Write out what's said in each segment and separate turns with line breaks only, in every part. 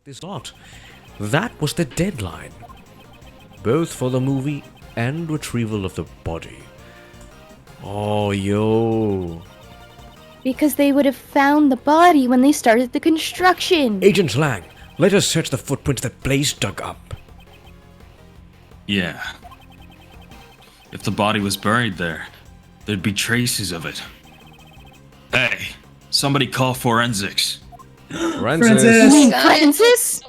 this lot. That was the deadline, both for the movie and retrieval of the body. Oh, yo.
Because they would have found the body when they started the construction.
Agent Lang, let us search the footprints that Blaze dug up.
Yeah. If the body was buried there, there'd be traces of it. Hey, somebody call forensics.
Francis!
Francis?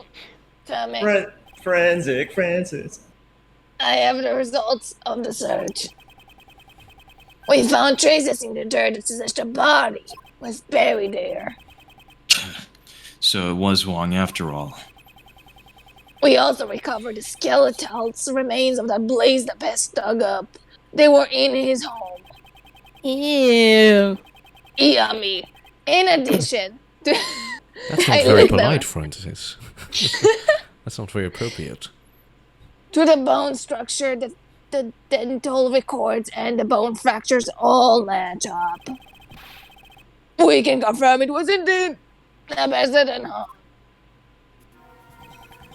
Coming.
Francis.
I have the results of the search. We found traces in the dirt that suggests the body was buried there.
So it was Wong after all.
We also recovered the skeletal remains of the Blaze the Pest dug up. They were in his home.
Ew.
Yummy. In addition,
That's not
I
very
lick them.
polite, Francis. That's not very appropriate.
To the bone structure, the dental records and the bone fractures all match up. We can confirm it was indeed the President home.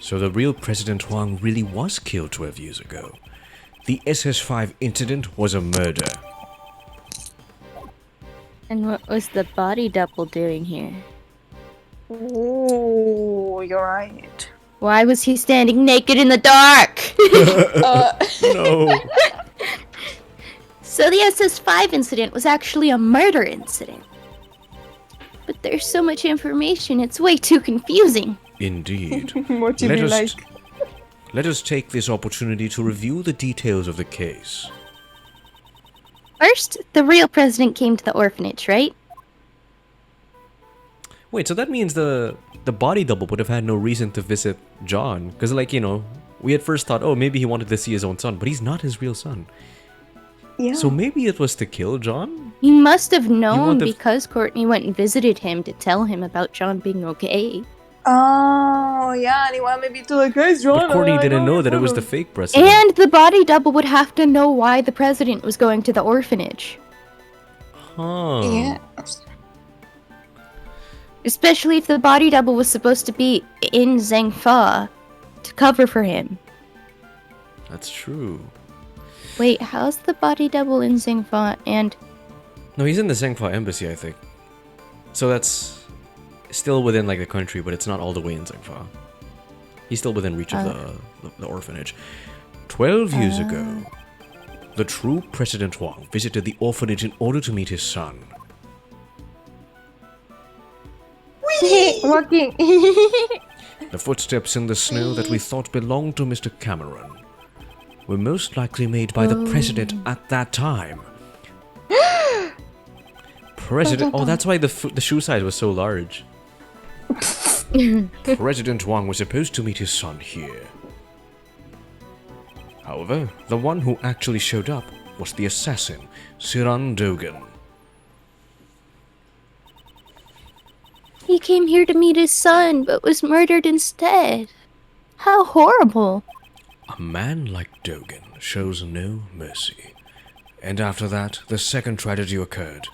So the real President Huang really was killed 12 years ago. The SS5 incident was a murder.
And what was the body double doing here?
Ooh, you're right.
Why was he standing naked in the dark?
No.
So the SS5 incident was actually a murder incident. But there's so much information, it's way too confusing.
Indeed.
What do you mean, like?
Let us take this opportunity to review the details of the case.
First, the real president came to the orphanage, right?
Wait, so that means the body double would have had no reason to visit John. Because, like, you know, we at first thought, oh, maybe he wanted to see his own son, but he's not his real son.
Yeah.
So maybe it was to kill John?
He must have known
to-
because Courtney went and visited him to tell him about John being okay.
Oh, yeah, and he wanted maybe to like, guys, John.
But Courtney
I
didn't know
your
that it was
photo.
the fake president.
And the body double would have to know why the president was going to the orphanage.
Huh.
Yeah.
Especially if the body double was supposed to be in Zhengfa to cover for him.
That's true.
Wait, how's the body double in Zhengfa and...
No, he's in the Zhengfa embassy, I think. So that's still within, like, the country, but it's not all the way in Zhengfa. He's still within reach of the orphanage. 12 years ago, the true President Huang visited the orphanage in order to meet his son.
Working.
The footsteps in the snow that we thought belonged to Mr. Cameron were most likely made by the president at that time. President... Oh, that's why the shoe size was so large. President Huang was supposed to meet his son here. However, the one who actually showed up was the assassin, SIRHAN Dogen.
He came here to meet his son, but was murdered instead. How horrible.
A man like Dogen shows no mercy. And after that, the second tragedy occurred.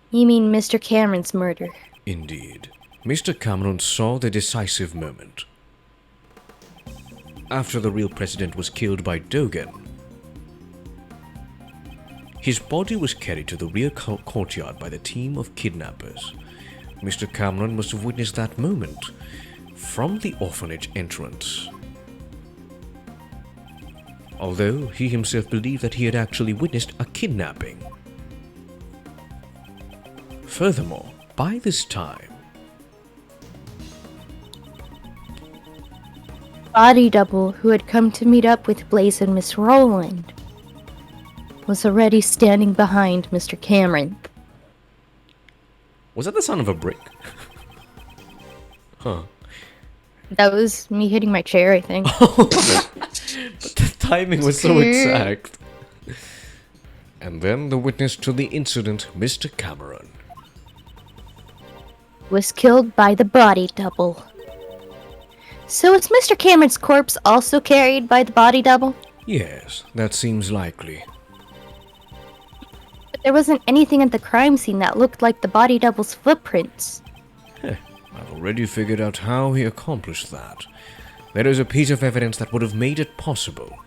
You mean Mr. Cameron's murder?
Indeed. Mr. Cameron saw the decisive moment. After the real president was killed by Dogen, his body was carried to the rear courtyard by the team of kidnappers. Mr. Cameron must have witnessed that moment from the orphanage entrance. Although he himself believed that he had actually witnessed a kidnapping. Furthermore, by this time,
Body double who had come to meet up with Blaze and Miss Rowland was already standing behind Mr. Cameron.
was that the sound of a brick? Huh.
That was me hitting my chair, I think.
But the timing was so exact. And then the witness to the incident, Mr. Cameron.
Was killed by the body double. So is Mr. Cameron's corpse also carried by the body double?
Yes, that seems likely.
But there wasn't anything at the crime scene that looked like the body double's footprints.
I've already figured out how he accomplished that. There is a piece of evidence that would have made it possible.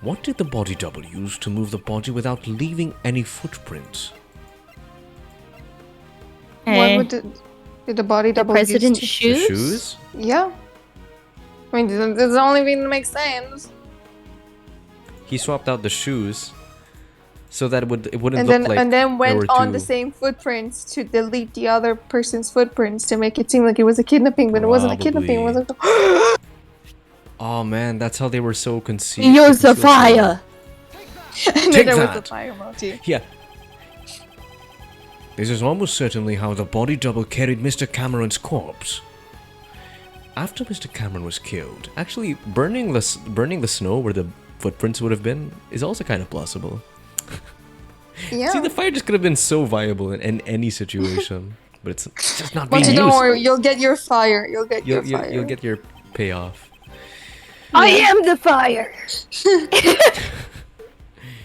What did the body double use to move the body without leaving any footprints?
What would did the body
The
double
president's
use
The
shoes?
shoes?
Yeah. I mean, that's the only thing that makes sense.
He swapped out the shoes so that it wouldn't
And
look
then
like
and then
there
went
were
on
two.
the same footprints to delete the other person's footprints to make it seem like it was a kidnapping, but it wasn't a kidnapping. It was like,
Oh man, that's how they were so concealed.
Yasuhiro!
and
Take
then there was the
that.
fire emoji.
Yeah. This is almost certainly how the body double carried Mr. Cameron's corpse. After Mr. Cameron was killed, actually burning the snow where the footprints would have been is also kind of plausible.
Yeah.
See, the fire just could have been so viable in any situation, but it's just not being
But
used.
don't worry, you'll get your fire. You'll get your fire.
You'll get your payoff.
I am the fire!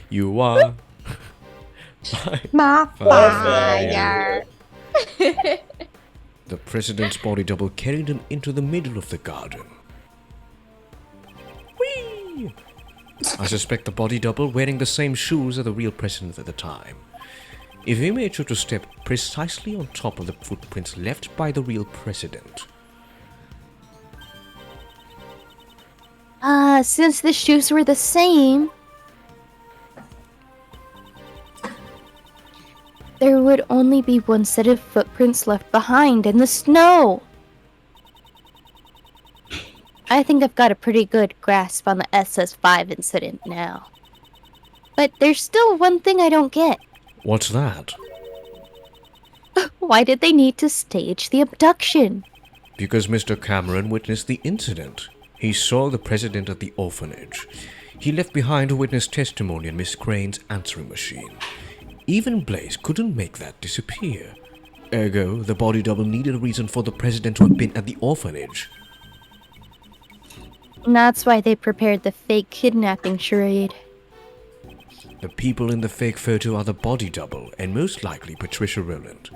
You are.
My
Fire. The president's body double carried him into the middle of the garden. Whee! I suspect the body double wearing the same shoes as the real president at the time. If he made sure to step precisely on top of the footprints left by the real president.
Since the shoes were the same, there would only be one set of footprints left behind in the snow. I think I've got a pretty good grasp on the SS5 incident now. But there's still one thing I don't get.
What's that?
Why did they need to stage the abduction?
Because Mr. Cameron witnessed the incident. He saw the president at the orphanage. He left behind a witness testimony on Miss Crane's answering machine. Even Blaze couldn't make that disappear. Ergo, the body double needed a reason for the president to have been at the orphanage.
And that's why they prepared the fake kidnapping charade.
The people in the fake photo are the body double and most likely Patricia Rowland.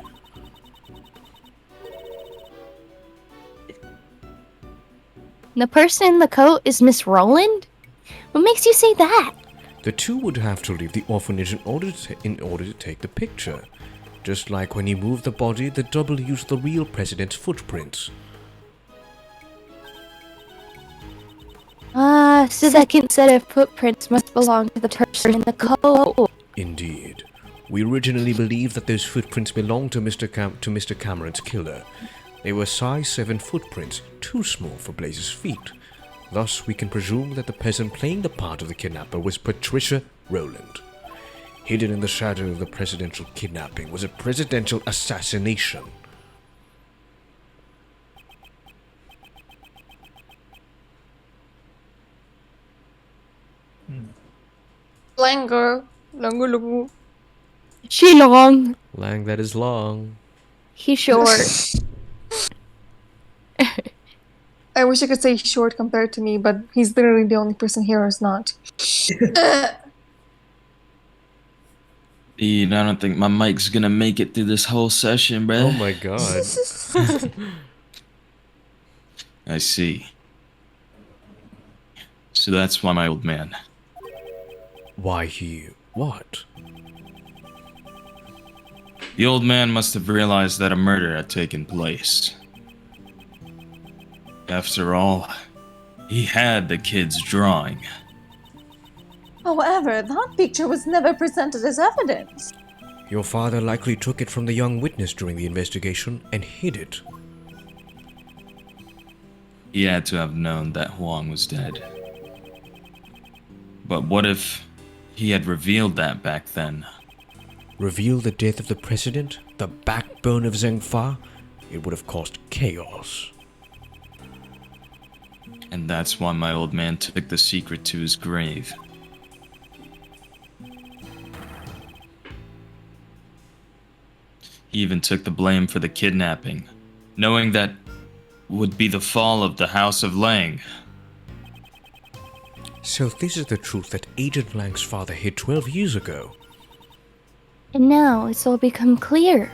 The person in the coat is Miss Rowland? What makes you say that?
The two would have to leave the orphanage in order to take the picture. Just like when he moved the body, the double used the real president's footprints.
Second set of footprints must belong to the person in the coat.
Indeed. We originally believed that those footprints belonged to Mr. Cameron's killer. They were size 7 footprints, too small for Blaze's feet. Thus, we can presume that the person playing the part of the kidnapper was Patricia Rowland. Hidden in the shadow of the presidential kidnapping was a presidential assassination.
Langer. Langer.
She long.
Lang, that is long.
He short.
I wish I could say short compared to me, but he's literally the only person here who's not.
Dude, I don't think my mic's gonna make it through this whole session, bruh.
Oh my god.
I see. So that's why my old man.
Why he... what?
The old man must have realized that a murder had taken place. After all, he had the kid's drawing.
However, that picture was never presented as evidence.
Your father likely took it from the young witness during the investigation and hid it.
He had to have known that Huang was dead. But what if he had revealed that back then?
Reveal the death of the president, the backbone of Zhengfa? It would have caused chaos.
And that's why my old man took the secret to his grave. He even took the blame for the kidnapping, knowing that would be the fall of the House of Lang.
So this is the truth that Agent Lang's father hid 12 years ago.
And now it's all become clear.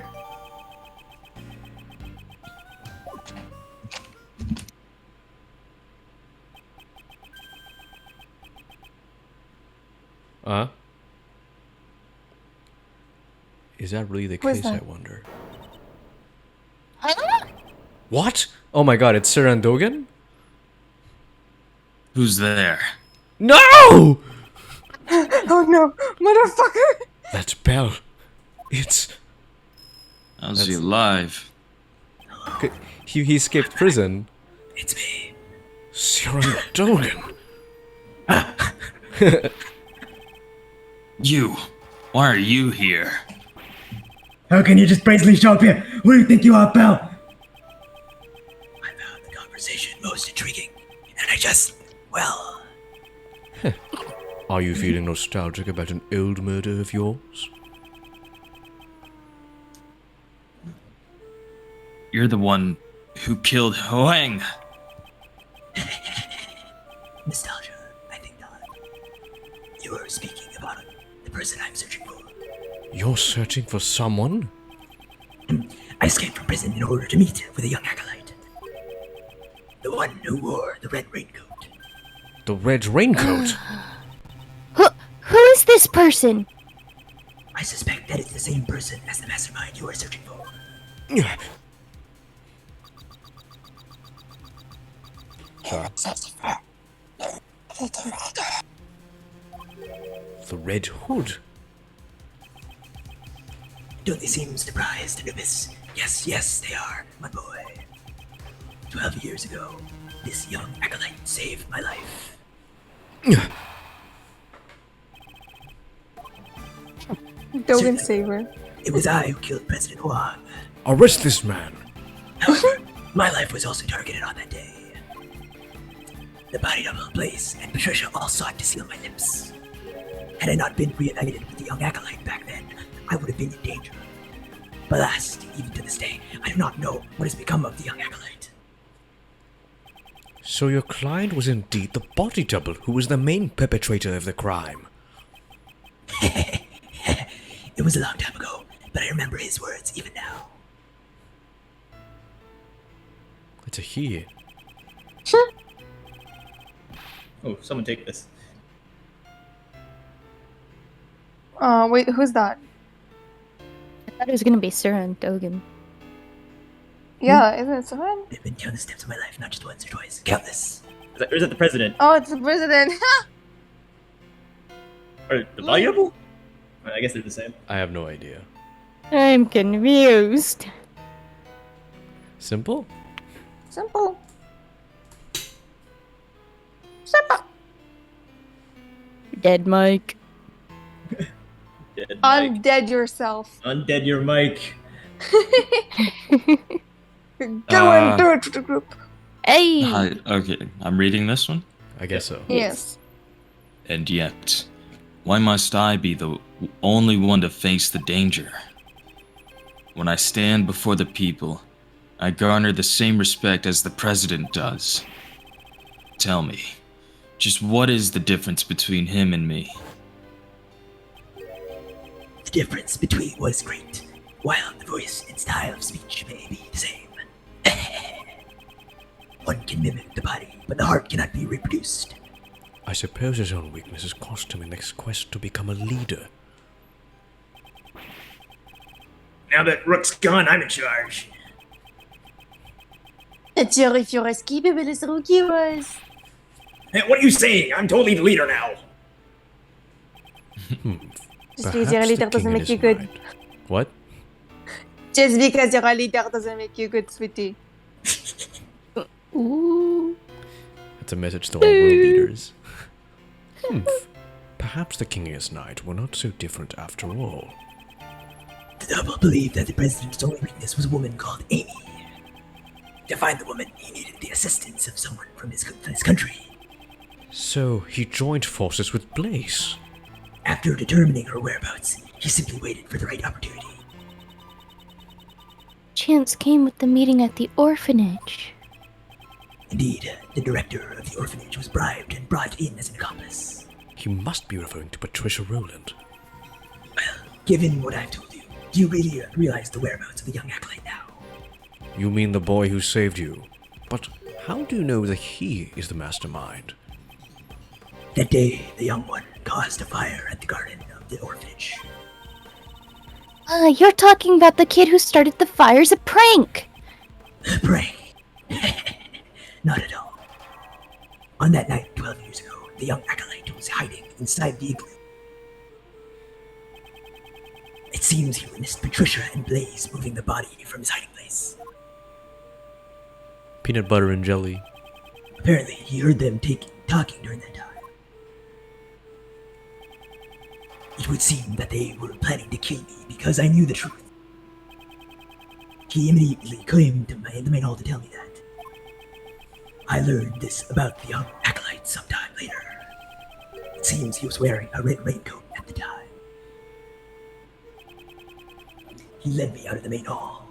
Huh? Is that really the
Who is
case, I
that?
wonder? What? Oh my god, it's SIRHAN Dogen?
Who's there?
No!
Oh no, motherfucker!
That's Belle. It's...
How's he alive?
He escaped prison.
It's me.
SIRHAN Dogen.
You. Why are you here?
How can you just brazenly show up here? Who do you think you are, pal? I found the conversation most intriguing, and I just, well...
Are you feeling nostalgic about an old murder of yours?
You're the one who killed Hoang.
Nostalgia, I think not. You were speaking about the person I'm searching for.
You're searching for someone?
I escaped from prison in order to meet with a young acolyte. The one who wore the red raincoat.
The red raincoat?
Who is this person?
I suspect that it's the same person as the mastermind you are searching for.
The Red Hood?
Don't they seem surprised, Anubis? Yes, they are, my boy. 12 years ago, this young acolyte saved my life.
Dogen Saver.
It was I who killed President Huang.
Arrest this man!
However, my life was also targeted on that day. The body double, Blaze, and Patricia all sought to seal my lips. Had I not been reunited with the young acolyte back then, I would have been in danger. But last, even to this day, I do not know what has become of the young acolyte.
So your client was indeed the body double who was the main perpetrator of the crime.
It was a long time ago, but I remember his words even now.
It's a he.
Oh, someone take this.
Wait, who's that?
I thought it was gonna be SIRHAN Dogen.
Yeah, isn't it someone?
There have been countless times in my life, not just once or twice. Countless.
Or is that the president?
Oh, it's the president.
Or the body double? I guess they're the same.
I have no idea.
I'm confused.
Simple?
Simple. Simple.
Dead Mike.
Dead Mike.
Undead yourself.
Undead your mic.
Go and do it to the group.
Hey!
Okay, I'm reading this one.
I guess so.
Yes.
And yet, why must I be the only one to face the danger? When I stand before the people, I garner the same respect as the president does. Tell me, just what is the difference between him and me?
The difference between was great, while the voice and style of speech may be the same. One can mimic the body, but the heart cannot be reproduced.
I suppose his own weaknesses cost him in his quest to become a leader.
Now that Rook's gone, I'm in charge.
Not sure if you're as capable as Rookie was.
Hey, what are you saying? I'm totally the leader now.
Just because you're a
Perhaps the
leader
king
doesn't
in
make
his
you good.
mind. What?
Just because you're a leader doesn't make you good, sweetie.
Ooh.
That's a message to all world leaders. Perhaps the king and his knight were not so different after all.
The double believed that the president's only weakness was a woman called Amy. To find the woman, he needed the assistance of someone from his country.
So he joined forces with Blaze.
After determining her whereabouts, he simply waited for the right opportunity.
Chance came with the meeting at the orphanage.
Indeed, the director of the orphanage was bribed and brought in as an accomplice.
He must be referring to Patricia Rowland.
Well, given what I've told you, do you really realize the whereabouts of the young acolyte now?
You mean the boy who saved you. But how do you know that he is the mastermind?
That day, the young one caused a fire at the garden of the orphanage.
You're talking about the kid who started the fire as a prank!
Prank. Not at all. On that night 12 years ago, the young acolyte was hiding inside the igloo. It seems he witnessed Patricia and Blaze moving the body from his hiding place.
Peanut butter and jelly.
Apparently, he heard them talking during that time. It would seem that they were planning to kill me because I knew the truth. He immediately came to the main hall to tell me that. I learned this about the young acolyte sometime later. It seems he was wearing a red raincoat at the time. He led me out of the main hall.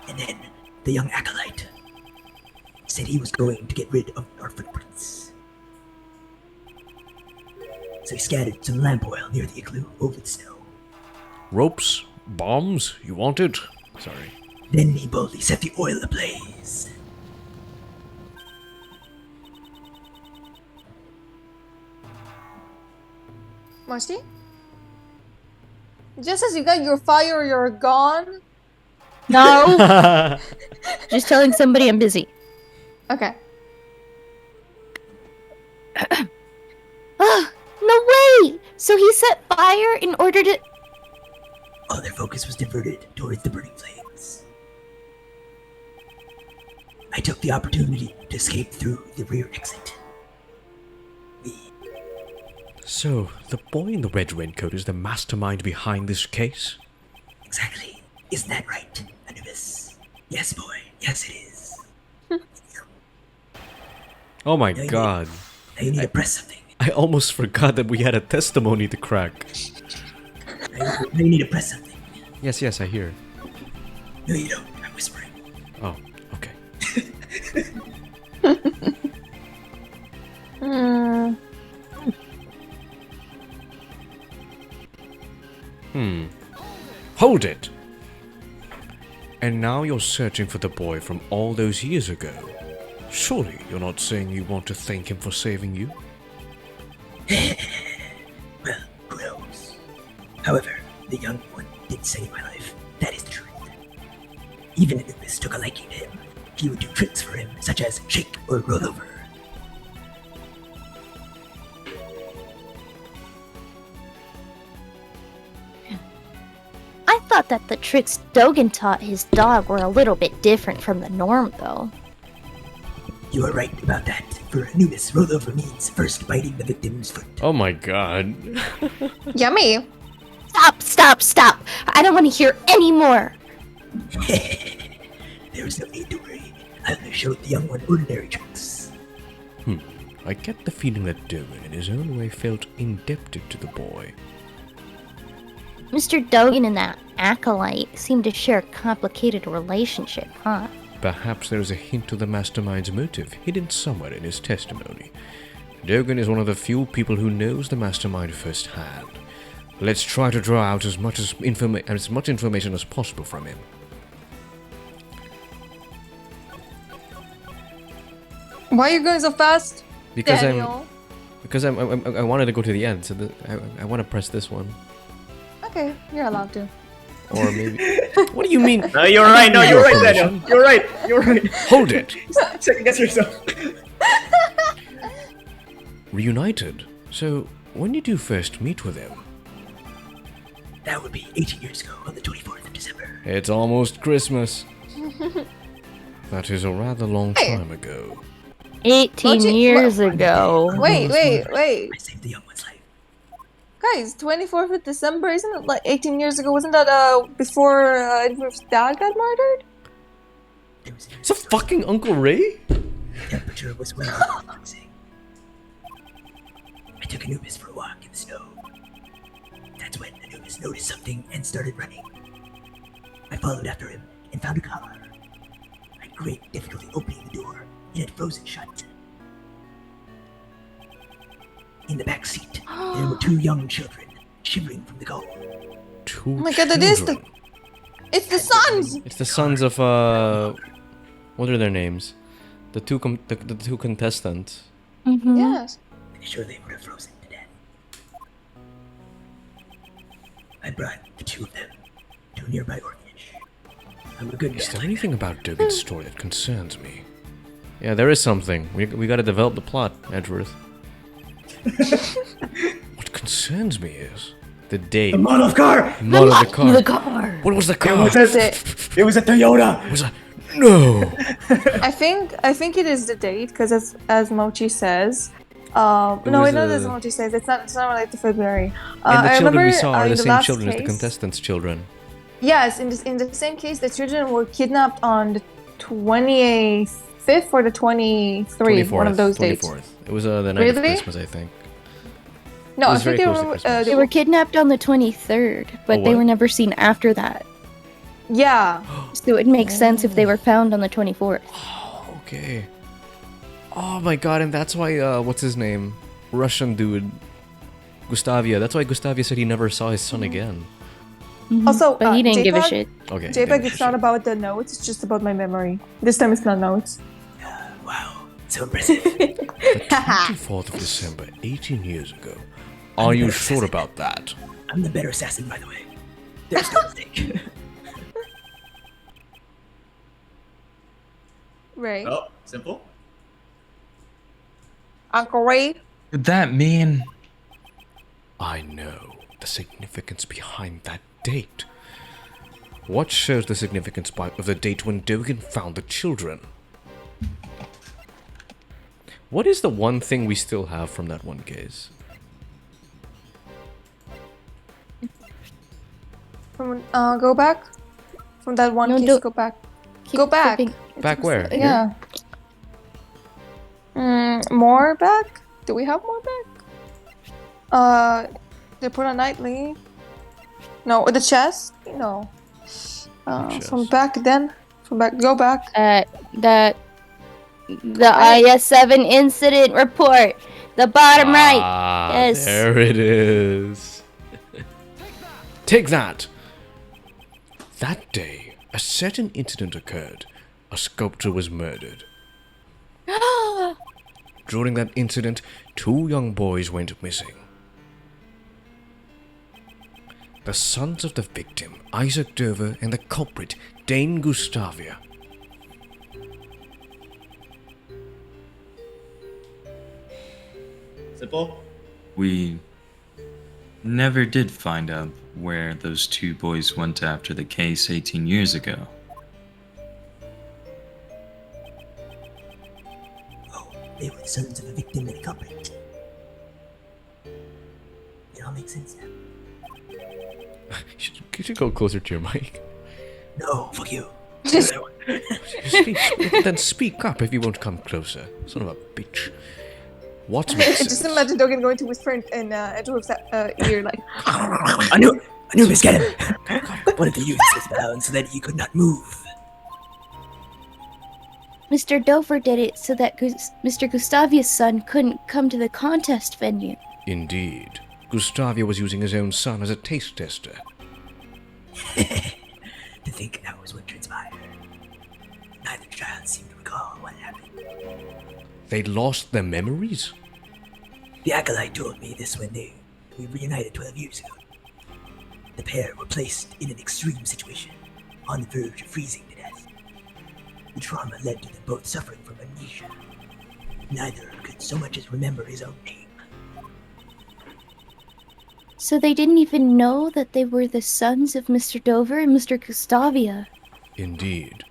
And then the young acolyte said he was going to get rid of our footprints. So he scattered some lamp oil near the igloo over the snow.
Ropes? Bombs? You wanted? Sorry.
Then he boldly set the oil ablaze.
Marcy? Just as you got your fire, you're gone.
No! Just telling somebody I'm busy.
Okay.
No way! So he set fire in order to...
All their focus was diverted towards the burning flames. I took the opportunity to escape through the rear exit.
So, the boy in the red raincoat is the mastermind behind this case?
Exactly. Isn't that right, Anubis? Yes, boy. Yes, it is.
Oh my
Now you
god.
Now you need to press something.
I almost forgot that we had a testimony to crack.
Now you need to press something.
Yes, I hear.
No, you don't. I'm whispering.
Oh, okay. Hold it! And now you're searching for the boy from all those years ago. Surely you're not saying you want to thank him for saving you?
Well, who knows? However, the young one did save my life. That is the truth. Even if Anubis took a liking to him, he would do tricks for him, such as shake or roll over.
I thought that the tricks Dogen taught his dog were a little bit different from the norm, though.
You are right about that. For Anubis, roll over means first biting the victim's foot.
Oh my god.
Yummy.
Stop! I don't want to hear any more!
There is no need to worry. I only showed the young one ordinary tricks.
I get the feeling that Dogen in his own way felt indebted to the boy.
Mr. Dogen and that acolyte seem to share a complicated relationship, huh?
Perhaps there is a hint of the mastermind's motive hidden somewhere in his testimony. Dogen is one of the few people who knows the mastermind firsthand. Let's try to draw out as much information as possible from him.
Why are you going so fast,
Because
Daniel?
I wanted to go to the end, so I want to press this one.
Okay, you're allowed to.
Or maybe... What do you mean?
No, you're right. No, you're right, Daniel. You're right. You're right.
Hold it!
Second guess yourself.
Reunited? So, when did you first meet with him?
That would be 18 years ago on the 24th of December.
It's almost Christmas. That is a rather long time ago.
18
Don't you-
years
Well,
ago.
Wait.
I saved the young one's life.
Guys, 24th of December, isn't it like 18 years ago? Wasn't that before Edward's dad got murdered?
There was
Is that fucking Uncle Ray?
the temperature was well relaxing. I took Anubis for a walk in the snow. That's when Anubis noticed something and started running. I followed after him and found a car. I had great difficulty opening the door. It had frozen shut. In the back seat, there were two young children shivering from the cold.
Two
Oh my god, that is the...
children.
It's the sons!
It's the sons of, what are their names? The two contestants.
Mm-hmm.
Yes.
pretty sure they would have frozen to death. I brought the two of them to a nearby orphanage. I'm a good man.
Is there
like
anything about Dogen's story that concerns me? Yeah, there is something. We gotta develop the plot, Edgeworth. What concerns me is the date.
The model car!
Model of the car.
The car.
What was the
It
car?
was it was a Toyota!
Was a no.
I think it is the date because as Mochi says. No,
was,
I know that's Mochi says. It's not related to February.
And the
I
children we
remember,
saw are
in
the same
last
children as the
case-
contestants' children.
Yes, in the same case, the children were kidnapped on the 25th or the 23rd, one of those dates.
24th. It was the night of
Really?
Christmas, I think.
No,
It
I
was
think
very
they
close to
were.
Christmas.
They were kidnapped on the 23rd, but
Oh,
they
what?
were never seen after that.
Yeah.
So it makes sense if they were found on the 24th.
Okay. Oh my god, and that's why, what's his name? Russian dude. Gustavia. That's why Gustavia said he never saw his son again.
Also,
But he didn't give a
JPEG
shit.
Okay.
JPEG, it's not about the notes. It's just about my memory. This time, it's not notes.
Wow, so impressive.
24th of December, 18 years ago. Are you sure about that?
I'm the better assassin, by the way. There's no mistake.
Right.
Oh, simple.
Uncle Ray.
Could that mean?
I know the significance behind that date. What shows the significance of the date when Dogen found the children? What is the one thing we still have from that one case?
Go back. From that one
No,
case,
don't-
go back.
Keep
Go back.
flipping.
Back where?
Yeah. More back? Do we have more back? They put on Nightly. No, the chest? No. From
chest.
back then. From back. Go back.
The IS-7 incident report. The bottom right.
Ah,
Yes.
there it is. Take that! That day, a certain incident occurred. A sculptor was murdered. During that incident, 2 young boys went missing. The sons of the victim, Isaac Dover, and the culprit, Dane Gustavia.
Simple.
We never did find out where those 2 boys went after the case 18 years ago.
Oh, they were the sons of a victim and a culprit. It all makes sense now.
Could you go closer to your mic?
No, fuck you.
Then speak up if you won't come closer. Son of a bitch. What makes sense?
Just imagine Dogen going to whisper in Edgeworth's ear, like,
Anubis, get him! One of the youths was bound so that he could not move.
Mr. Dover did it so that Mr. Gustavia's son couldn't come to the contest venue.
Indeed. Gustavia was using his own son as a taste tester.
To think that was what transpired. Neither child seemed to recall what happened.
They lost their memories?
The acolyte told me this when we reunited 12 years ago. The pair were placed in an extreme situation, on the verge of freezing to death. The trauma led to them both suffering from amnesia. Neither could so much as remember his own name.
So they didn't even know that they were the sons of Mr. Dover and Mr. Gustavia.
Indeed.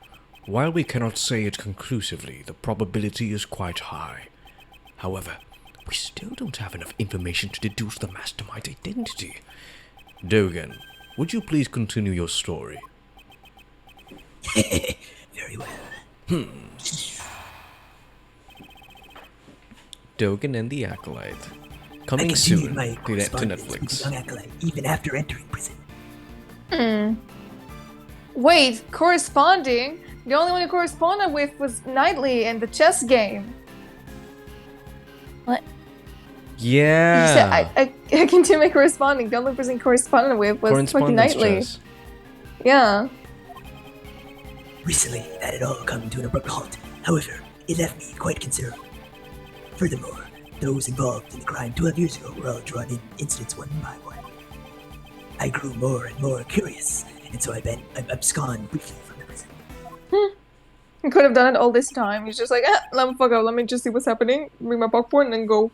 While we cannot say it conclusively, the probability is quite high. However, we still don't have enough information to deduce the mastermind's identity. Dogen, would you please continue your story?
Very well.
Dogen and the Acolyte.
I
Coming
continued
soon
my
to
correspondence with the
Netflix.
young acolyte even after entering prison.
wait, corresponding? The only one you corresponded with was Nightly and the chess game.
What?
You
Yeah.
said, I continue my corresponding. The only person you corresponded with was fucking
Correspondence
Nightly.
chess.
Yeah.
Recently, that had all come to an abrupt halt. However, it left me quite concerned. Furthermore, those involved in the crime 12 years ago were all drawn in incidents one by one. I grew more and more curious, and so I've absconded briefly from the prison.
You could have done it all this time. He's just like, let me fuck up. Let me just see what's happening. Bring my popcorn and go.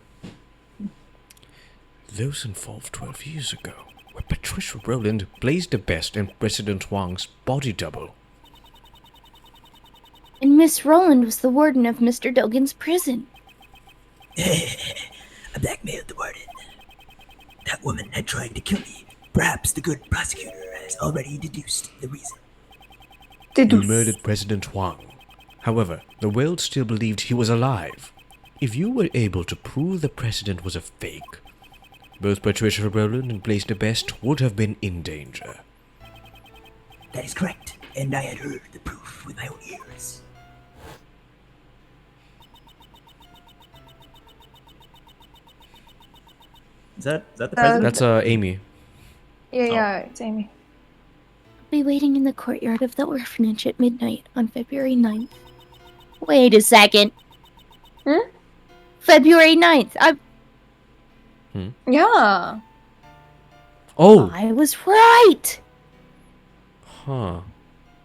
Those involved 12 years ago were Patricia Rowland, Blaze the Best, and President Wang's body double.
And Miss Rowland was the warden of Mr. Dogen's prison.
I blackmailed the warden. That woman had tried to kill me. Perhaps the good prosecutor has already deduced the reason.
You murdered President Wang. However, the world still believed he was alive. If you were able to prove the president was a fake, both Patricia Rowland and Blaze the Best would have been in danger.
That is correct, and I had heard the proof with my own ears.
Is that the president?
That's Amy.
Yeah, it's Amy.
I'll be waiting in the courtyard of the orphanage at midnight on February 9th. Wait a second. February 9th.
Yeah.
Oh!
I was right!
Huh.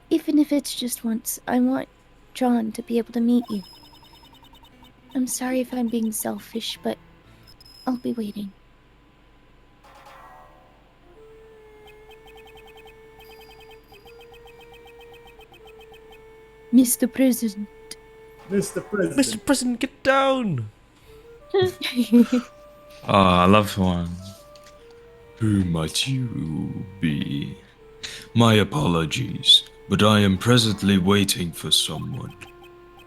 Even if it's just once, I want John to be able to meet you. I'm sorry if I'm being selfish, but I'll be waiting. Mr. President.
Mr. President.
Mr. President, get down!
Loved one. Who might you be? My apologies, but I am presently waiting for someone.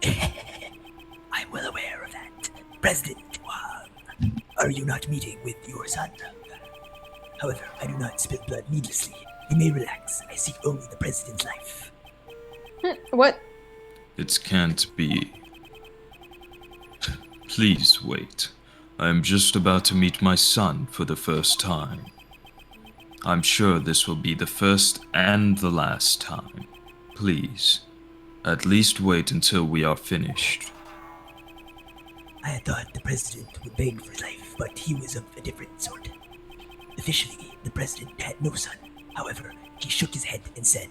I'm well aware of that. President Wang, are you not meeting with your son? However, I do not spill blood needlessly. You may relax. I seek only the president's life.
What?
It can't be. Please wait. I am just about to meet my son for the first time. I'm sure this will be the first and the last time. Please, at least wait until we are finished.
I had thought the president would beg for his life, but he was of a different sort. Officially, the president had no son. However, he shook his head and said,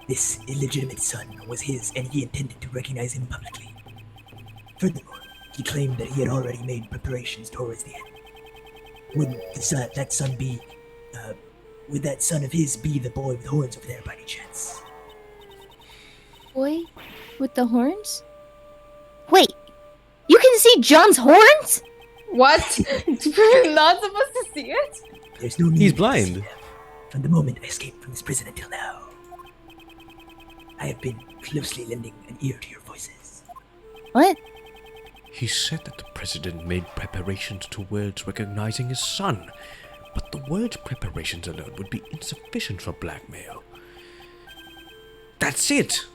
this illegitimate son was his, and he intended to recognize him publicly. Furthermore, he claimed that he had already made preparations towards the end. Would that son of his be the boy with horns over there by any chance?
Boy with the horns? Wait, you can see John's horns?
What? You're not supposed to see it?
There's no need
He's
to
blind.
see them. From the moment I escaped from this prison until now, I have been closely lending an ear to your voices.
What?
He said that the president made preparations towards recognizing his son, but the word preparations alone would be insufficient for blackmail. That's it!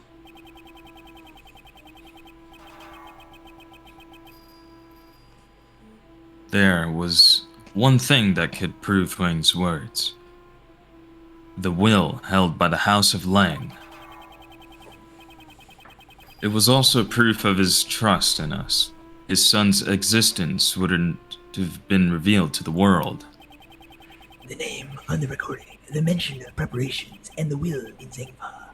There was one thing that could prove Huang's words. The will held by the House of Lang. It was also proof of his trust in us. His son's existence wouldn't have been revealed to the world.
The name on the recording, the mention of preparations, and the will in Zengfa.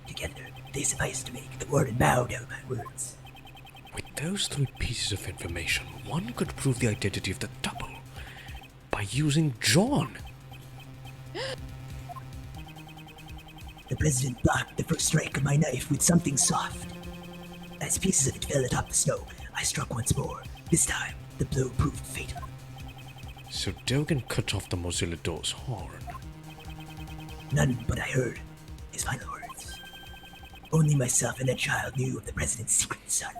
Together, they suffice to make the warden bow down my words.
With those three pieces of information, one could prove the identity of the double by using John.
The president blocked the first strike of my knife with something soft. As pieces of it fell atop the snow, I struck once more. This time, the blow proved fatal.
So Dogen cut off the Mozilla Door's horn.
None but I heard his final words. Only myself and that child knew of the president's secret son.